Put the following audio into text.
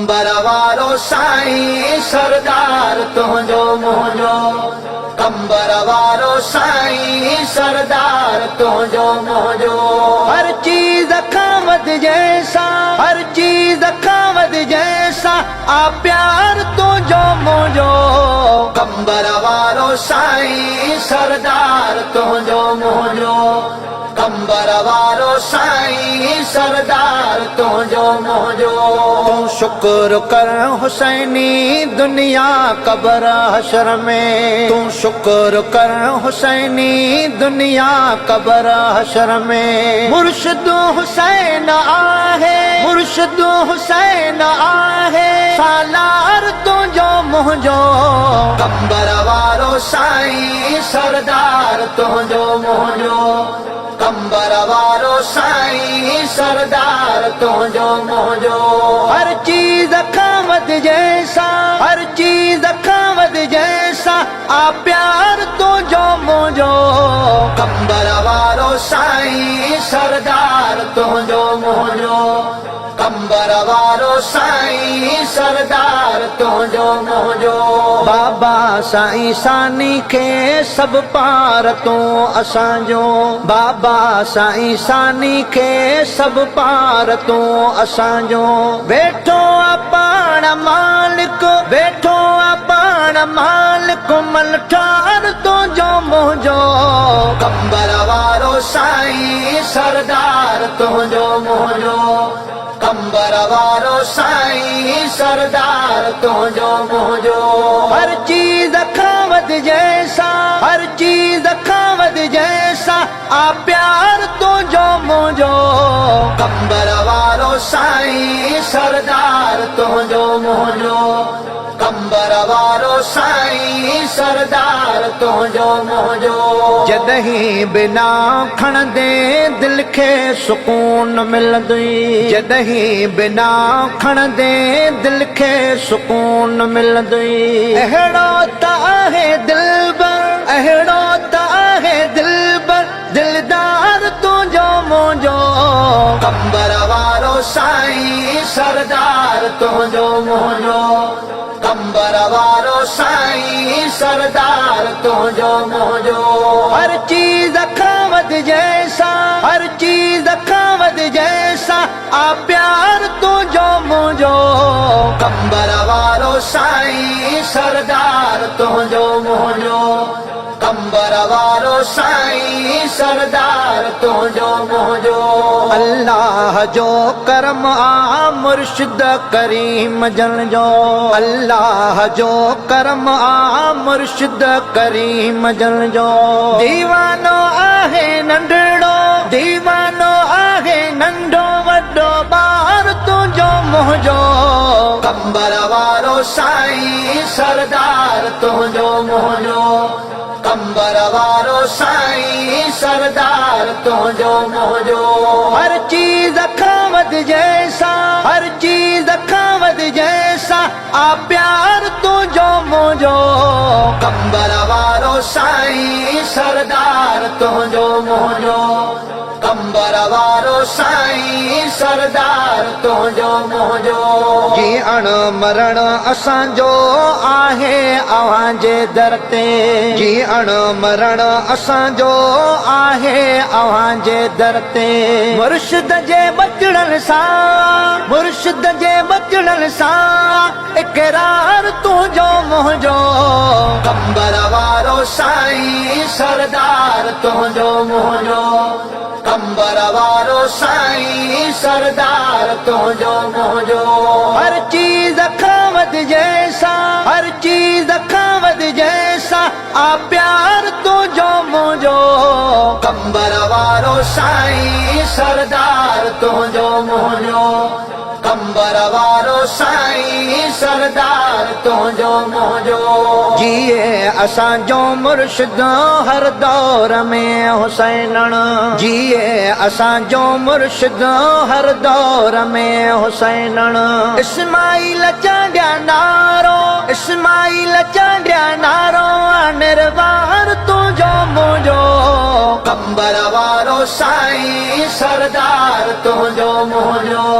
कंबर वारो साईं सरदार तुंहिंजो मुंहिंजो कंबर वारो साईं सरदार तुंहिंजो मुंहिंजो हर चीज खां वधिजैसा हर चीज खां वधिजैसा आ प्यार तुंहिंजो मुंहिंजो कंबर वारो साईं सरदार तुंहिंजो मुंहिंजो कंबर वारो साईं सरदार तुंहिंजो मुंहिंजो तूं शुक्र कर हुसैनी दुनिया क़ब्र हशर में तूं शुक्र कर हुसैनी दुनिया क़ब्र हशर में मुर्शिद हुसैन आहे मुर्शिद हुसैन आहे सालार तुंहिंजो मुंहिंजो कंबर वारो साईं सरदार तुंहिंजो मुंहिंजो कंबर वारो साईं सरदार तुंहिंजो मुंहिंजो हर चीज खां वधिजैसा हर चीज खां वधिजैसा आ प्यार तुंहिंजो मुंहिंजो कंबर वारो साईं सरदार तुंहिंजो मुंहिंजो कंबर वारो साईं सरदार तुंहिंजो मुंहिंजो बाबा साईं सानी खे सभु पार तूं असांजो बाबा साईं सानी खे सभु पार तूं असांजो वेठो आ पाण मालिक वेठो आ पाण मालिक मलठार तुंहिंजो मुंहिंजो कंबर वारो साईं सरदार तुंहिंजो मुंहिंजो कंबर वारो साईं सरदार तुंहिंजो मुंहिंजो हर चीज खां वधिजैसा हर चीज खां वधिजैसा आ प्यार तुंहिंजो मुंहिंजो कंबर वारो साईं सरदार तुंहिंजो मुंहिंजो कंबर वारो साईं सरदार तुंहिंजो मुंहिंजो जॾहिं बिना खणंदे दिलि खे सुकून मिलंदुई जॾहिं बिना खणंदे दिलि खे सुकून मिलंदुई अहिड़ो त आहे दिलबर अहिड़ो त आहे दिलबर दिलदार तुंहिंजो मुंहिंजो कंबर वारो साईं सरदार तुंहिंजो मुंहिंजो कंबर वारो साईं सरदार तुंहिंजो मुंहिंजो हर चीज खां वधिजैसा हर चीज खां वधिजैसा आ प्यार तुंहिंजो मुंहिंजो कंबर वारो साईं सरदार तुंहिंजो मुंहिंजो कंबर वारो साईं सरदार तुंहिंजो मुंहिंजो अल्लाह जो करम आ मुर्शिद करीम जन जो अल्लाह जो करम आ मुर्शिद करीम जन जो दीवानो आहे नंढड़ो दीवानो आहे नंढो वॾो ॿार तुंहिंजो मुंहिंजो कंबर वारो साईं सरदार तुंहिंजो मुंहिंजो कंबर वारो साईं सरदार तुंहिंजो मुंहिंजो हर चीज खां वधिजैसा हर चीज खां वधिजैसा आ प्यार तुंहिंजो मुंहिंजो कंबर वारो साईं सरदार तुंहिंजो मुंहिंजो कंबर वारो साईं सरदार तुंहिंजो मुंहिंजो जीअण मरण असांजो आहे अव्हां जे दर ते जीअण मरण असांजो आहे अव्हां जे दर ते मुर्शिद जे बचड़न सां मुर्शिद जे बचड़न सां इकरार तुंहिंजो मुंहिंजो कंबर वारो साईं सरदार तुंहिंजो मुंहिंजो कंबर वारो साईं सरदार तुंहिंजो मुंहिंजो हर चीज खां वधिजैसा हर चीज खां वधिजैसा आ प्यार तुंहिंजो मुंहिंजो कंबर वारो साईं सरदार तुंहिंजो मुंहिंजो कंबर वारो साईं सरदार तुंहिंजो मुंहिंजो जिए असांजो मुर्शिद हर दौर में हुसैनण जिए असांजो मुर्शिद हर दौर में हुसैनण इस्माइल चांडिया नारो इस्माइल चांडिया नारो निर्वार तुंहिंजो मुंहिंजो कंबर वारो साईं सरदार तुंहिंजो मुंहिंजो